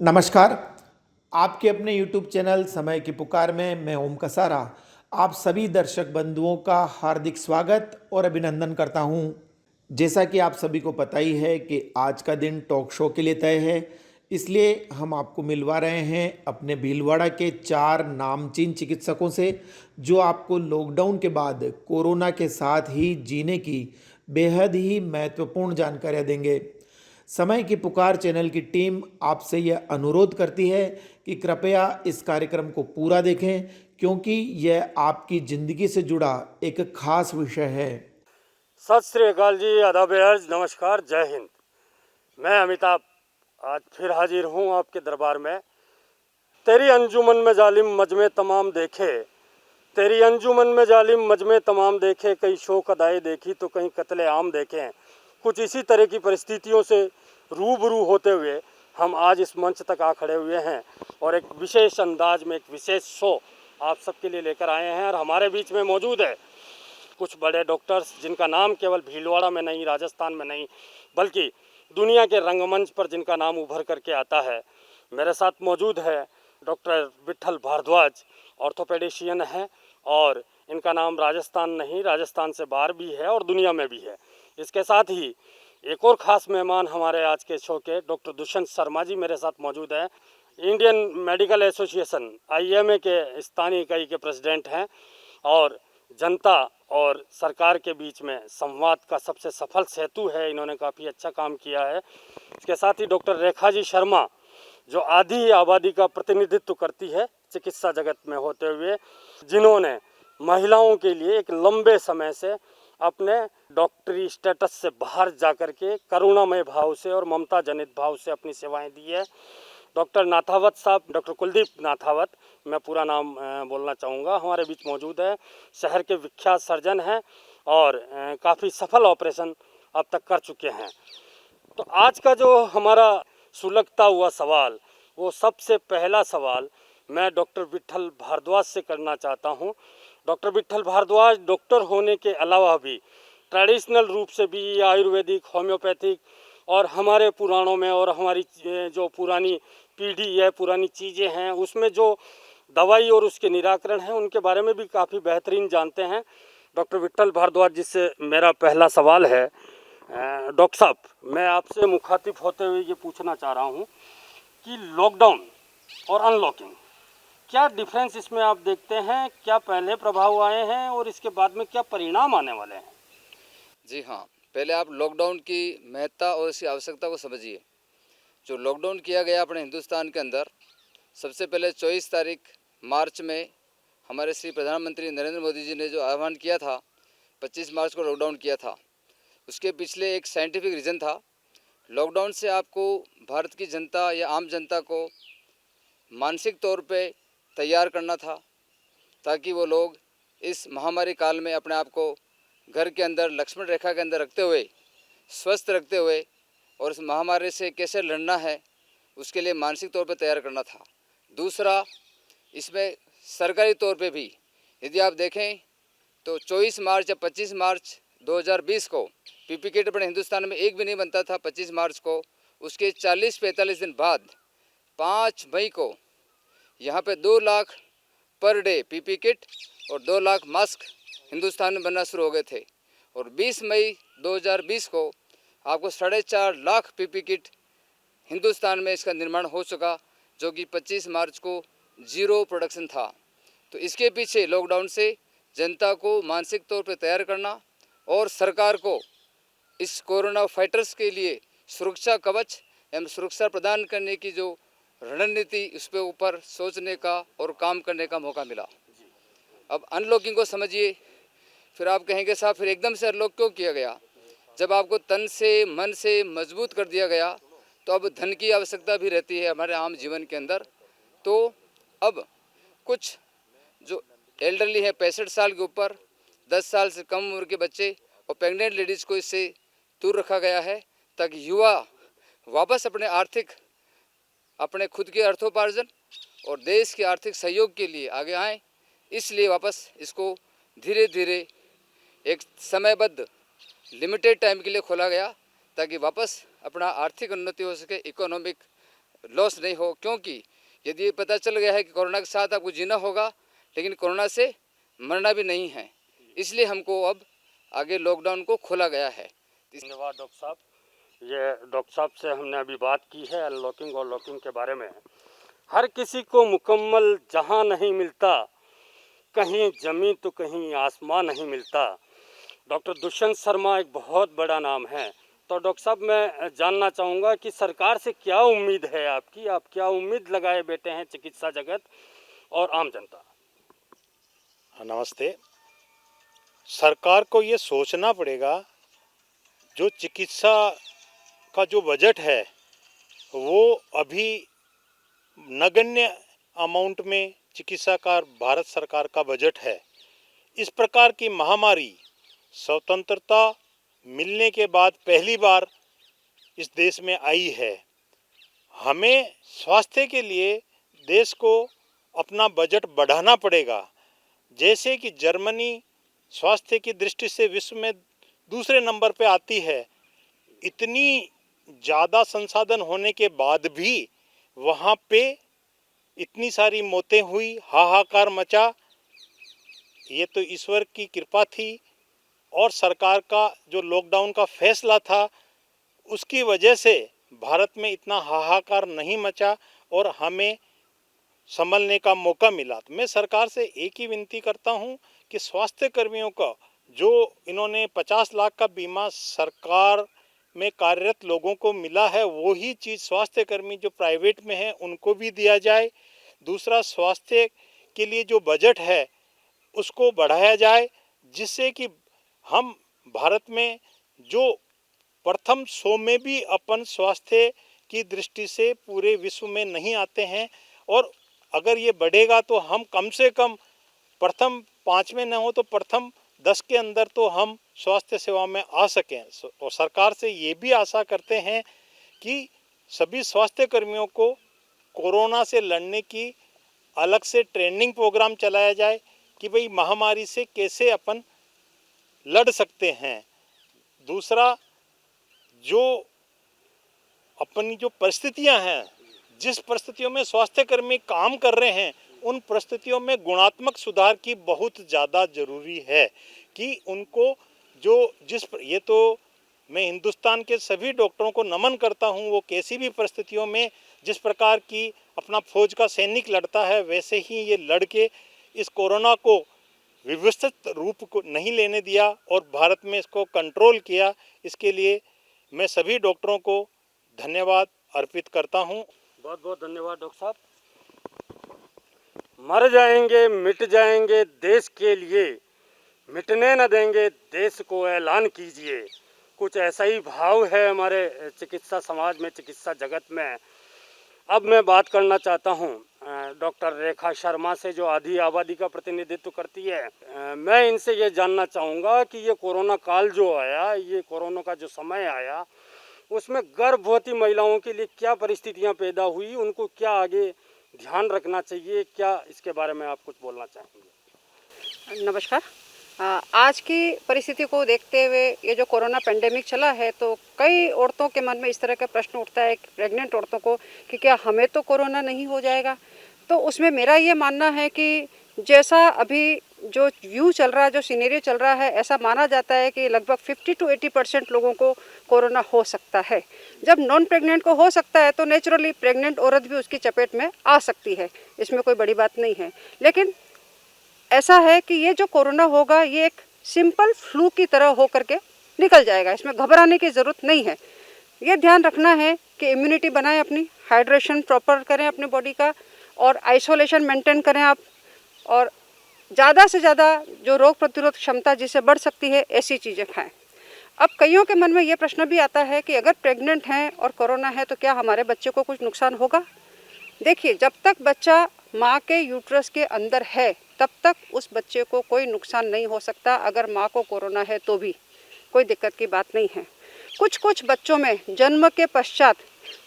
नमस्कार। आपके अपने YouTube चैनल समय की पुकार में मैं ओम कसारा आप सभी दर्शक बंधुओं का हार्दिक स्वागत और अभिनंदन करता हूं। जैसा कि आप सभी को पता ही है कि आज का दिन टॉक शो के लिए तय है, इसलिए हम आपको मिलवा रहे हैं अपने भीलवाड़ा के 4 नामचीन चिकित्सकों से, जो आपको लॉकडाउन के बाद कोरोना के साथ ही जीने की बेहद ही महत्वपूर्ण जानकारियां देंगे। समय की पुकार चैनल की टीम आपसे यह अनुरोध करती है कि कृपया इस कार्यक्रम को पूरा देखें, क्योंकि यह आपकी ज़िंदगी से जुड़ा एक खास विषय है। सत श्री अकाल जी, आदाब अर्ज, नमस्कार, जय हिंद। मैं अमिताभ आज फिर हाजिर हूँ आपके दरबार में। तेरी अंजुमन में जालिम मजमे तमाम देखे, तेरी अंजुमन में जालिम मजमे तमाम देखे, कई शोक अदाए देखी तो कहीं कत्ले आम देखे। कुछ इसी तरह की परिस्थितियों से रूबरू होते हुए हम आज इस मंच तक आ खड़े हुए हैं और एक विशेष अंदाज में एक विशेष शो आप सबके लिए लेकर आए हैं। और हमारे बीच में मौजूद है कुछ बड़े डॉक्टर्स, जिनका नाम केवल भीलवाड़ा में नहीं, राजस्थान में नहीं, बल्कि दुनिया के रंगमंच पर जिनका नाम उभर करके आता है। मेरे साथ मौजूद है डॉक्टर विट्ठल भारद्वाज, ऑर्थोपेडिशियन है और इनका नाम राजस्थान नहीं, राजस्थान से बाहर भी है और दुनिया में भी है। इसके साथ ही एक और ख़ास मेहमान हमारे आज के शो के डॉक्टर दुष्यंत शर्मा जी मेरे साथ मौजूद हैं। इंडियन मेडिकल एसोसिएशन IMA के स्थानीय इकाई के प्रेसिडेंट हैं और जनता और सरकार के बीच में संवाद का सबसे सफल सेतु है। इन्होंने काफ़ी अच्छा काम किया है। इसके साथ ही डॉक्टर रेखा जी शर्मा, जो आधी आबादी का प्रतिनिधित्व करती है चिकित्सा जगत में होते हुए, जिन्होंने महिलाओं के लिए एक लंबे समय से अपने डॉक्टरी स्टेटस से बाहर जाकर के करुणामय भाव से और ममता जनित भाव से अपनी सेवाएं दी है। डॉक्टर नाथावत साहब, डॉक्टर कुलदीप नाथावत, मैं पूरा नाम बोलना चाहूँगा, हमारे बीच मौजूद है। शहर के विख्यात सर्जन हैं और काफ़ी सफल ऑपरेशन अब तक कर चुके हैं। तो आज का जो हमारा सुलगता हुआ सवाल, वो सबसे पहला सवाल मैं डॉक्टर विट्ठल भारद्वाज से करना चाहता हूँ। डॉक्टर विट्ठल भारद्वाज डॉक्टर होने के अलावा भी ट्रेडिशनल रूप से भी आयुर्वेदिक, होम्योपैथिक और हमारे पुराणों में और हमारी जो पुरानी पीढ़ी है, पुरानी चीज़ें हैं, उसमें जो दवाई और उसके निराकरण हैं, उनके बारे में भी काफ़ी बेहतरीन जानते हैं। डॉक्टर विट्ठल भारद्वाज जी से मेरा पहला सवाल है, डॉक्टर साहब, मैं आपसे मुखातिब होते हुए ये पूछना चाह रहा हूँ कि लॉकडाउन और अनलॉकिंग, क्या डिफरेंस इसमें आप देखते हैं? क्या पहले प्रभाव आए हैं और इसके बाद में क्या परिणाम आने वाले हैं? जी हाँ, पहले आप लॉकडाउन की महत्ता और इसकी आवश्यकता को समझिए। जो लॉकडाउन किया गया अपने हिंदुस्तान के अंदर, सबसे पहले 24 तारीख मार्च में हमारे श्री प्रधानमंत्री नरेंद्र मोदी जी ने जो आह्वान किया था, 25 मार्च को लॉकडाउन किया था। उसके पिछले एक साइंटिफिक रीज़न था। लॉकडाउन से आपको भारत की जनता या आम जनता को मानसिक तौर पे तैयार करना था, ताकि वो लोग इस महामारी काल में अपने आप को घर के अंदर लक्ष्मण रेखा के अंदर रखते हुए, स्वस्थ रखते हुए और इस महामारी से कैसे लड़ना है, उसके लिए मानसिक तौर पर तैयार करना था। दूसरा, इसमें सरकारी तौर पे भी यदि आप देखें तो 24 मार्च या 25 मार्च 2020 को पीपी किट अपने हिंदुस्तान में एक भी नहीं बनता था 25 मार्च को। उसके 40-45 दिन बाद 5 मई को यहाँ पे 2 lakh per day PP kit और 2 लाख मास्क हिंदुस्तान में बनना शुरू हो गए थे। और 20 मई 2020 को आपको 4.5 लाख पीपी किट हिंदुस्तान में इसका निर्माण हो चुका, जो कि 25 मार्च को जीरो प्रोडक्शन था। तो इसके पीछे लॉकडाउन से जनता को मानसिक तौर पर तैयार करना और सरकार को इस कोरोना फाइटर्स के लिए सुरक्षा कवच एवं सुरक्षा प्रदान करने की जो रणनीति, उस पर ऊपर सोचने का और काम करने का मौका मिला। अब अनलॉकिंग को समझिए। फिर आप कहेंगे साहब, फिर एकदम से अनलॉक क्यों किया गया? जब आपको तन से मन से मजबूत कर दिया गया, तो अब धन की आवश्यकता भी रहती है हमारे आम जीवन के अंदर। तो अब कुछ जो एल्डरली है, 65 साल के ऊपर, 10 साल से कम उम्र के बच्चे और प्रेग्नेंट लेडीज़ को इससे दूर रखा गया है, ताकि युवा वापस अपने खुद के अर्थोपार्जन और देश के आर्थिक सहयोग के लिए आगे आएँ। इसलिए वापस इसको धीरे धीरे एक समयबद्ध लिमिटेड टाइम के लिए खोला गया, ताकि वापस अपना आर्थिक उन्नति हो सके, इकोनॉमिक लॉस नहीं हो, क्योंकि यदि ये पता चल गया है कि कोरोना के साथ आपको जीना होगा, लेकिन कोरोना से मरना भी नहीं है, इसलिए हमको अब आगे लॉकडाउन को खोला गया है। धन्यवाद डॉक्टर साहब। ये डॉक्टर साहब से हमने अभी बात की है अनलॉकिंग और लॉकिंग के बारे में। हर किसी को मुकम्मल जहां नहीं मिलता, कहीं ज़मीन तो कहीं आसमान नहीं मिलता। डॉक्टर दुष्यंत शर्मा एक बहुत बड़ा नाम है। तो डॉक्टर साहब मैं जानना चाहूँगा कि सरकार से क्या उम्मीद है आपकी, आप क्या उम्मीद लगाए बैठे हैं चिकित्सा जगत और आम जनता? नमस्ते। सरकार को ये सोचना पड़ेगा, जो चिकित्सा का जो बजट है वो अभी नगण्य अमाउंट में चिकित्सा का भारत सरकार का बजट है। इस प्रकार की महामारी स्वतंत्रता मिलने के बाद पहली बार इस देश में आई है। हमें स्वास्थ्य के लिए देश को अपना बजट बढ़ाना पड़ेगा। जैसे कि जर्मनी स्वास्थ्य की दृष्टि से विश्व में दूसरे नंबर पे आती है, इतनी ज़्यादा संसाधन होने के बाद भी वहाँ पे इतनी सारी मौतें हुई, हाहाकार मचा। ये तो ईश्वर की कृपा थी और सरकार का जो लॉकडाउन का फैसला था उसकी वजह से भारत में इतना हाहाकार नहीं मचा और हमें संभलने का मौका मिला। तो मैं सरकार से एक ही विनती करता हूँ कि स्वास्थ्य कर्मियों का जो इन्होंने 50 लाख का बीमा सरकार में कार्यरत लोगों को मिला है, वो ही चीज़ स्वास्थ्य कर्मी जो प्राइवेट में हैं उनको भी दिया जाए। दूसरा, स्वास्थ्य के लिए जो बजट है उसको बढ़ाया जाए, जिससे कि हम भारत में जो प्रथम 100 में भी अपन स्वास्थ्य की दृष्टि से पूरे विश्व में नहीं आते हैं, और अगर ये बढ़ेगा तो हम कम से कम प्रथम 5 में न हो तो प्रथम 10 के अंदर तो हम स्वास्थ्य सेवा में आ सकें। और सरकार से ये भी आशा करते हैं कि सभी स्वास्थ्य कर्मियों को कोरोना से लड़ने की अलग से ट्रेनिंग प्रोग्राम चलाया जाए कि भाई महामारी से कैसे अपन लड़ सकते हैं। दूसरा, जो अपनी जो परिस्थितियां हैं, जिस परिस्थितियों में स्वास्थ्य कर्मी काम कर रहे हैं, उन परिस्थितियों में गुणात्मक सुधार की बहुत ज़्यादा ज़रूरी है कि उनको ये तो मैं हिंदुस्तान के सभी डॉक्टरों को नमन करता हूं। वो कैसी भी परिस्थितियों में जिस प्रकार की अपना फौज का सैनिक लड़ता है, वैसे ही ये लड़के इस कोरोना को व्यवस्थित रूप को नहीं लेने दिया और भारत में इसको कंट्रोल किया। इसके लिए मैं सभी डॉक्टरों को धन्यवाद अर्पित करता हूं। बहुत बहुत धन्यवाद डॉक्टर साहब। मर जाएंगे मिट जाएंगे देश के लिए, मिटने न देंगे देश को ऐलान कीजिए। कुछ ऐसा ही भाव है हमारे चिकित्सा समाज में, चिकित्सा जगत में। अब मैं बात करना चाहता हूं डॉक्टर रेखा शर्मा से, जो आधी आबादी का प्रतिनिधित्व करती है। मैं इनसे ये जानना चाहूँगा कि ये कोरोना काल जो आया, ये कोरोना का जो समय आया, उसमें गर्भवती महिलाओं के लिए क्या परिस्थितियां पैदा हुई, उनको क्या आगे ध्यान रखना चाहिए, क्या इसके बारे में आप कुछ बोलना चाहेंगे? नमस्कार। आज की परिस्थिति को देखते हुए ये जो कोरोना पेंडेमिक चला है, तो कई औरतों के मन में इस तरह का प्रश्न उठता है, प्रेग्नेंट औरतों को, कि क्या हमें तो कोरोना नहीं हो जाएगा। तो उसमें मेरा ये मानना है कि जैसा अभी जो व्यू चल रहा है, जो सिनेरियो चल रहा है, ऐसा माना जाता है कि लगभग 50 to 80% लोगों को कोरोना हो सकता है। जब नॉन प्रेग्नेंट को हो सकता है तो नेचुरली प्रेग्नेंट औरत भी उसकी चपेट में आ सकती है, इसमें कोई बड़ी बात नहीं है। लेकिन ऐसा है कि ये जो कोरोना होगा, ये एक सिंपल फ्लू की तरह हो करके निकल जाएगा, इसमें घबराने की ज़रूरत नहीं है। ये ध्यान रखना है कि इम्यूनिटी बनाएं, अपनी हाइड्रेशन प्रॉपर करें अपने बॉडी का, और आइसोलेशन मेंटेन करें आप, और ज़्यादा से ज़्यादा जो रोग प्रतिरोध क्षमता जिससे बढ़ सकती है ऐसी चीज़ें खाएं। अब कईयों के मन में ये प्रश्न भी आता है कि अगर प्रेग्नेंट हैं और कोरोना है तो क्या हमारे बच्चे को कुछ नुकसान होगा। देखिए, जब तक बच्चा माँ के यूट्रस के अंदर है तब तक उस बच्चे को कोई नुकसान नहीं हो सकता। अगर माँ को कोरोना है तो भी कोई दिक्कत की बात नहीं है। कुछ बच्चों में जन्म के पश्चात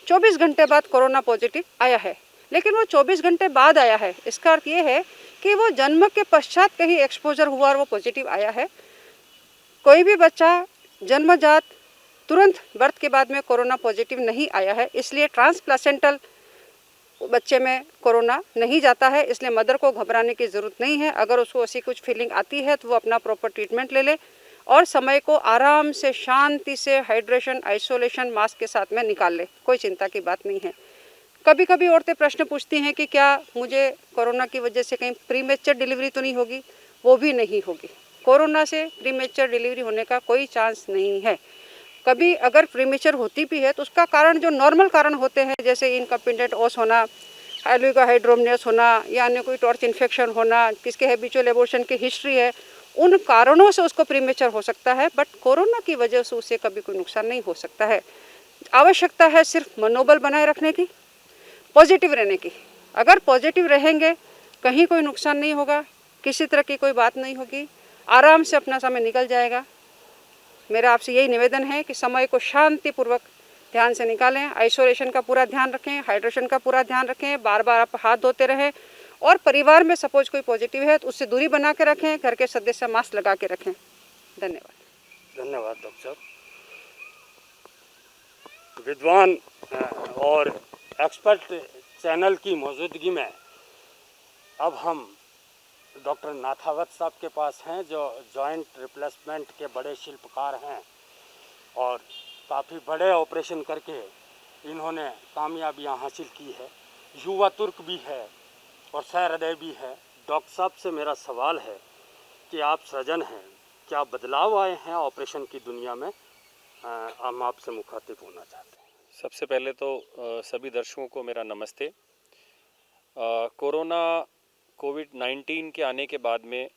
24 घंटे बाद कोरोना पॉजिटिव आया है, लेकिन वो 24 घंटे बाद आया है। इसका अर्थ ये है कि वो जन्म के पश्चात कहीं एक्सपोजर हुआ और वो पॉजिटिव आया है। कोई भी बच्चा जन्मजात तुरंत बर्थ के बाद में कोरोना पॉजिटिव नहीं आया है। इसलिए ट्रांसप्लासेंटल बच्चे में कोरोना नहीं जाता है, इसलिए मदर को घबराने की ज़रूरत नहीं है। अगर उसको ऐसी कुछ फीलिंग आती है तो वो अपना प्रॉपर ट्रीटमेंट ले ले और समय को आराम से, शांति से, हाइड्रेशन, आइसोलेशन, मास्क के साथ में निकाल ले। कोई चिंता की बात नहीं है। कभी कभी औरतें प्रश्न पूछती हैं कि क्या मुझे कोरोना की वजह से कहीं प्रीमेच्योर डिलीवरी तो नहीं होगी? वो भी नहीं होगी। कोरोना से प्रीमेच्योर डिलीवरी होने का कोई चांस नहीं है। कभी अगर प्रीमेच्योर होती भी है तो उसका कारण जो नॉर्मल कारण होते हैं, जैसे इनकम्पिटेंट ओस होना, हाइड्रोनियस होना या अन्य कोई टॉर्च इन्फेक्शन होना, किसके हैबिचुअल एबॉर्शन की हिस्ट्री है, उन कारणों से उसको प्रीमेच्योर हो सकता है। बट कोरोना की वजह से उसे कभी कोई नुकसान नहीं हो सकता है। आवश्यकता है सिर्फ मनोबल बनाए रखने की, पॉजिटिव रहने की। अगर पॉजिटिव रहेंगे, कहीं कोई नुकसान नहीं होगा, किसी तरह की कोई बात नहीं होगी, आराम से अपना समय निकल जाएगा। मेरा आपसे यही निवेदन है कि समय को शांतिपूर्वक ध्यान से निकालें, आइसोलेशन का पूरा ध्यान रखें, हाइड्रेशन का पूरा ध्यान रखें, बार बार आप हाथ धोते रहें और परिवार में सपोज कोई पॉजिटिव है तो उससे दूरी बना के रखें, घर के सदस्य मास्क लगा के रखें। धन्यवाद। धन्यवाद डॉक्टर साहब। विद्वान और एक्सपर्ट चैनल की मौजूदगी में अब हम डॉक्टर नाथावत साहब के पास हैं, जो जॉइंट रिप्लेसमेंट के बड़े शिल्पकार हैं और काफ़ी बड़े ऑपरेशन करके इन्होंने कामयाबियां हासिल की है। युवा तुर्क भी है और सहृदय भी है। डॉक्टर साहब से मेरा सवाल है कि आप सर्जन हैं, क्या बदलाव आए हैं ऑपरेशन की दुनिया में? हम आपसे मुखातिब होना चाहते हैं। सबसे पहले तो सभी दर्शकों को मेरा नमस्ते। कोरोना कोविड-19 के आने के बाद में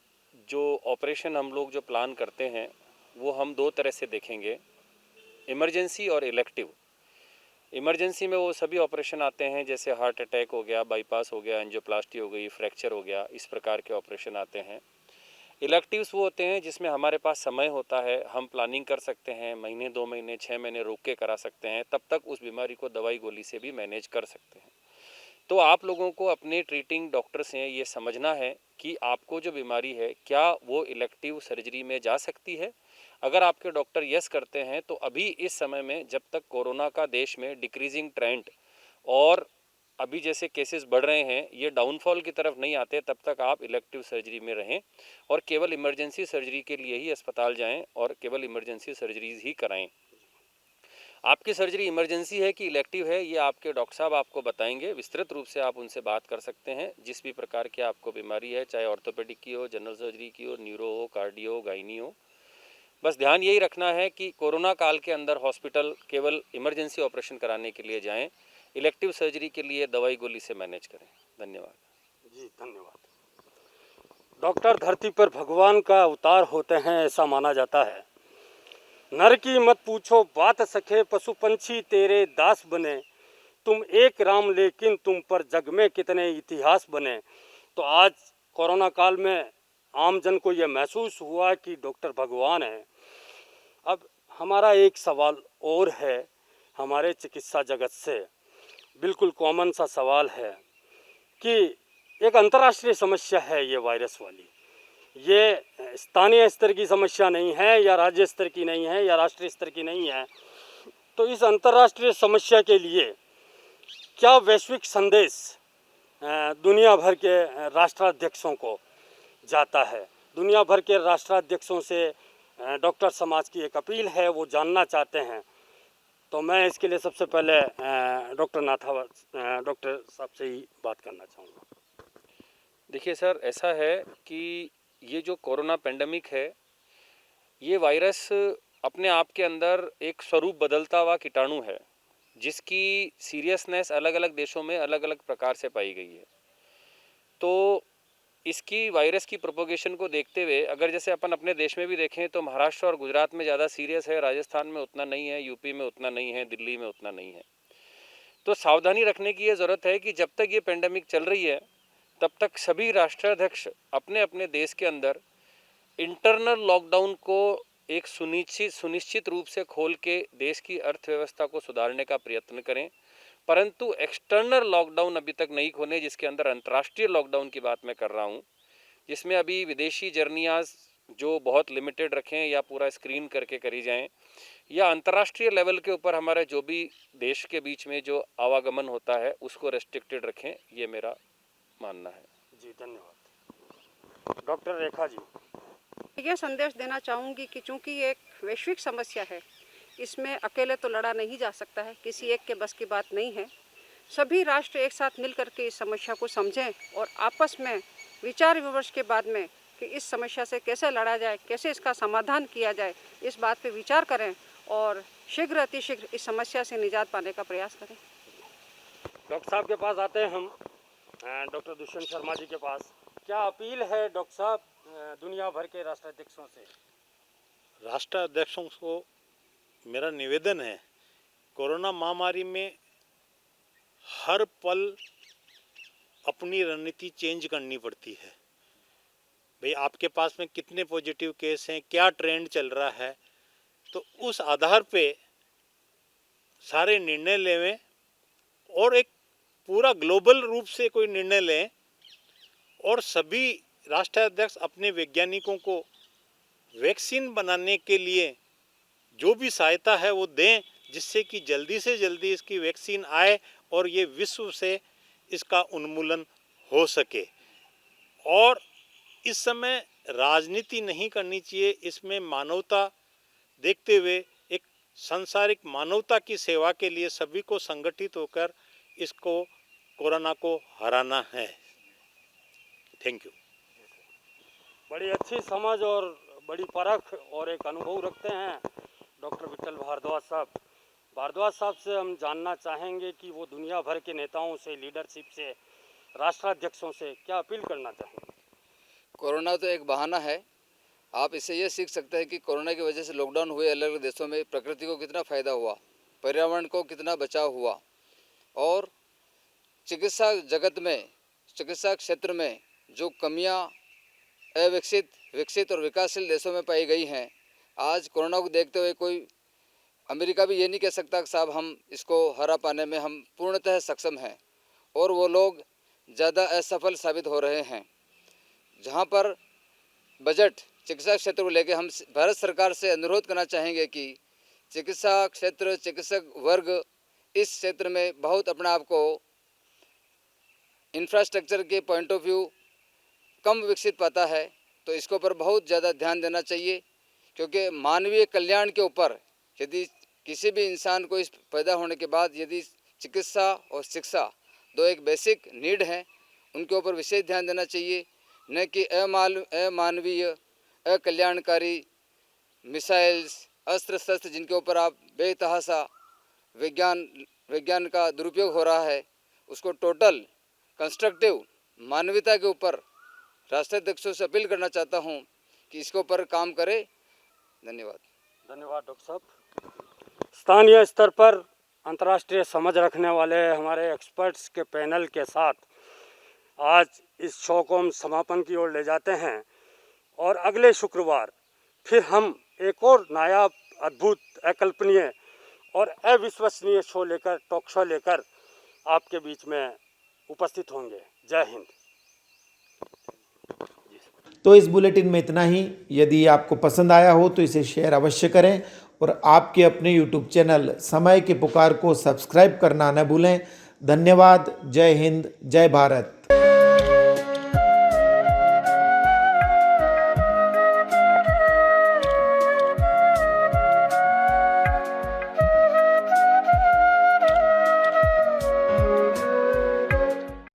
जो ऑपरेशन हम लोग जो प्लान करते हैं वो हम दो तरह से देखेंगे, इमरजेंसी और इलेक्टिव। इमरजेंसी में वो सभी ऑपरेशन आते हैं जैसे हार्ट अटैक हो गया, बाईपास हो गया, एंजियोप्लास्टी हो गई, फ्रैक्चर हो गया, इस प्रकार के ऑपरेशन आते हैं। इलेक्टिव्स वो होते हैं जिसमें हमारे पास समय होता है, हम प्लानिंग कर सकते हैं, महीने 2 महीने 6 महीने रोक के करा सकते हैं, तब तक उस बीमारी को दवाई गोली से भी मैनेज कर सकते हैं। तो आप लोगों को अपने ट्रीटिंग डॉक्टर से ये समझना है कि आपको जो बीमारी है क्या वो इलेक्टिव सर्जरी में जा सकती है। अगर आपके डॉक्टर यस करते हैं तो अभी इस समय में जब तक कोरोना का देश में डिक्रीजिंग ट्रेंड और अभी जैसे केसेस बढ़ रहे हैं, ये डाउनफॉल की तरफ नहीं आते, तब तक आप इलेक्टिव सर्जरी में रहें और केवल इमरजेंसी सर्जरी के लिए ही अस्पताल जाएं और केवल इमरजेंसी सर्जरीज ही कराएं। आपकी सर्जरी इमरजेंसी है कि इलेक्टिव है, ये आपके डॉक्टर साहब आपको बताएंगे। विस्तृत रूप से आप उनसे बात कर सकते हैं। जिस भी प्रकार की आपको बीमारी है, चाहे ऑर्थोपेडिक की हो, जनरल सर्जरी की हो, न्यूरो हो, कार्डियो हो, गायनी हो, बस ध्यान यही रखना है कि कोरोना काल के अंदर हॉस्पिटल केवल इमरजेंसी ऑपरेशन कराने के लिए जाएं, इलेक्टिव सर्जरी के लिए दवाई गोली से मैनेज करें। धन्यवाद। जी धन्यवाद। डॉक्टर धरती पर भगवान का अवतार होते हैं, ऐसा माना जाता है। नर की मत पूछो बात सखे, पशु पंछी तेरे दास बने, तुम एक राम लेकिन तुम पर जग में कितने इतिहास बने। तो आज कोरोना काल में आम जन को यह महसूस हुआ कि डॉक्टर भगवान है। अब हमारा एक सवाल और है हमारे चिकित्सा जगत से, बिल्कुल कॉमन सा सवाल है कि एक अंतर्राष्ट्रीय समस्या है ये वायरस वाली। ये स्थानीय स्तर की समस्या नहीं है या राज्य स्तर की नहीं है या राष्ट्रीय स्तर की नहीं है। तो इस अंतर्राष्ट्रीय समस्या के लिए क्या वैश्विक संदेश दुनिया भर के राष्ट्राध्यक्षों को जाता है? दुनिया भर के राष्ट्राध्यक्षों से डॉक्टर समाज की एक अपील है, वो जानना चाहते हैं। तो मैं इसके लिए सबसे पहले डॉक्टर नाथावत डॉक्टर साहब से ही बात करना चाहूँगा। देखिए सर, ऐसा है कि ये जो कोरोना पेंडेमिक है, ये वायरस अपने आप के अंदर एक स्वरूप बदलता हुआ कीटाणु है जिसकी सीरियसनेस अलग अलग देशों में अलग अलग प्रकार से पाई गई है। तो इसकी वायरस की प्रोपोगेशन को देखते हुए अगर जैसे अपन अपने देश में भी देखें तो महाराष्ट्र और गुजरात में ज़्यादा सीरियस है, राजस्थान में उतना नहीं है, यूपी में उतना नहीं है, दिल्ली में उतना नहीं है। तो सावधानी रखने की ये ज़रूरत है कि जब तक ये पेंडेमिक चल रही है तब तक सभी राष्ट्राध्यक्ष अपने अपने देश के अंदर इंटरनल लॉकडाउन को एक सुनिश्चित रूप से खोल के देश की अर्थव्यवस्था को सुधारने का प्रयत्न करें, परंतु एक्सटर्नल लॉकडाउन अभी तक नहीं खोले, जिसके अंदर अंतर्राष्ट्रीय लॉकडाउन की बात मैं कर रहा हूँ, जिसमें अभी विदेशी जर्नियाँ जो बहुत लिमिटेड रखें या पूरा स्क्रीन करके करी जाएं, या अंतर्राष्ट्रीय लेवल के ऊपर हमारे जो भी देश के बीच में जो आवागमन होता है उसको रेस्ट्रिक्टेड रखें, ये मेरा मानना है। जी धन्यवाद। डॉक्टर रेखा जी। ये संदेश देना चाहूँगी कि चूँकि ये एक वैश्विक समस्या है, इसमें अकेले तो लड़ा नहीं जा सकता है, किसी एक के बस की बात नहीं है। सभी राष्ट्र एक साथ मिल करके इस समस्या को समझें और आपस में विचार विमर्श के बाद में कि इस समस्या से कैसे लड़ा जाए, कैसे इसका समाधान किया जाए, इस बात पे विचार करें और शीघ्र अतिशीघ्र इस समस्या से निजात पाने का प्रयास करें। डॉक्टर साहब के पास आते हैं हम, डॉक्टर दुष्यंत शर्मा जी के पास। क्या अपील है डॉक्टर साहब दुनिया भर के राष्ट्राध्यक्षों से? राष्ट्राध्यक्षों को मेरा निवेदन है, कोरोना महामारी में हर पल अपनी रणनीति चेंज करनी पड़ती है। भाई आपके पास में कितने पॉजिटिव केस हैं, क्या ट्रेंड चल रहा है, तो उस आधार पे सारे निर्णय लेवें और एक पूरा ग्लोबल रूप से कोई निर्णय लें और सभी राष्ट्राध्यक्ष अपने वैज्ञानिकों को वैक्सीन बनाने के लिए जो भी सहायता है वो दें, जिससे कि जल्दी से जल्दी इसकी वैक्सीन आए और ये विश्व से इसका उन्मूलन हो सके। और इस समय राजनीति नहीं करनी चाहिए, इसमें मानवता देखते हुए एक सांसारिक मानवता की सेवा के लिए सभी को संगठित होकर इसको कोरोना को हराना है। Thank you. बड़ी अच्छी समझ और बड़ी परख और एक अनुभव रखते हैं डॉक्टर विट्ठल भारद्वाज साहब। भारद्वाज साहब से हम जानना चाहेंगे कि वो दुनिया भर के नेताओं से, लीडरशिप से, राष्ट्राध्यक्षों से क्या अपील करना चाहेंगे? कोरोना तो एक बहाना है। आप इससे ये सीख सकते हैं कि कोरोना की वजह से लॉकडाउन हुए अलग अलग देशों में प्रकृति को कितना फ़ायदा हुआ, पर्यावरण को कितना बचाव हुआ, और चिकित्सा जगत में, चिकित्सा क्षेत्र में जो कमियां अविकसित, विकसित और विकासशील देशों में पाई गई हैं, आज कोरोना को देखते हुए कोई अमेरिका भी ये नहीं कह सकता कि साहब हम इसको हरा पाने में हम पूर्णतः सक्षम हैं, और वो लोग ज़्यादा असफल साबित हो रहे हैं। जहाँ पर बजट चिकित्सा क्षेत्र को लेकर हम भारत सरकार से अनुरोध करना चाहेंगे कि चिकित्सा क्षेत्र, चिकित्सक वर्ग इस क्षेत्र में बहुत अपने आप को इंफ्रास्ट्रक्चर के पॉइंट ऑफ व्यू कम विकसित पाता है, तो इसके ऊपर बहुत ज़्यादा ध्यान देना चाहिए, क्योंकि मानवीय कल्याण के ऊपर यदि किसी भी इंसान को इस पैदा होने के बाद यदि चिकित्सा और शिक्षा दो एक बेसिक नीड हैं, उनके ऊपर विशेष ध्यान देना चाहिए, न कि अमानवीय, अकल्याणकारी मिसाइल्स, अस्त्र शस्त्र जिनके ऊपर आप बेतहासा विज्ञान का दुरुपयोग हो रहा है, उसको टोटल कंस्ट्रक्टिव मानवता के ऊपर राष्ट्राध्यक्षों से अपील करना चाहता हूं कि इसके ऊपर काम करें। धन्यवाद। धन्यवाद डॉक्टर साहब। स्थानीय स्तर पर अंतर्राष्ट्रीय समझ रखने वाले हमारे एक्सपर्ट्स के पैनल के साथ आज इस शो को हम समापन की ओर ले जाते हैं, और अगले शुक्रवार फिर हम एक और नायाब, अद्भुत, अकल्पनीय और अविश्वसनीय शो लेकर, टॉक शो लेकर आपके बीच में उपस्थित होंगे। जय हिंद। तो इस बुलेटिन में इतना ही। यदि आपको पसंद आया हो तो इसे शेयर अवश्य करें और आपके अपने YouTube चैनल समय की पुकार को सब्सक्राइब करना न भूलें। धन्यवाद। जय हिंद, जय भारत।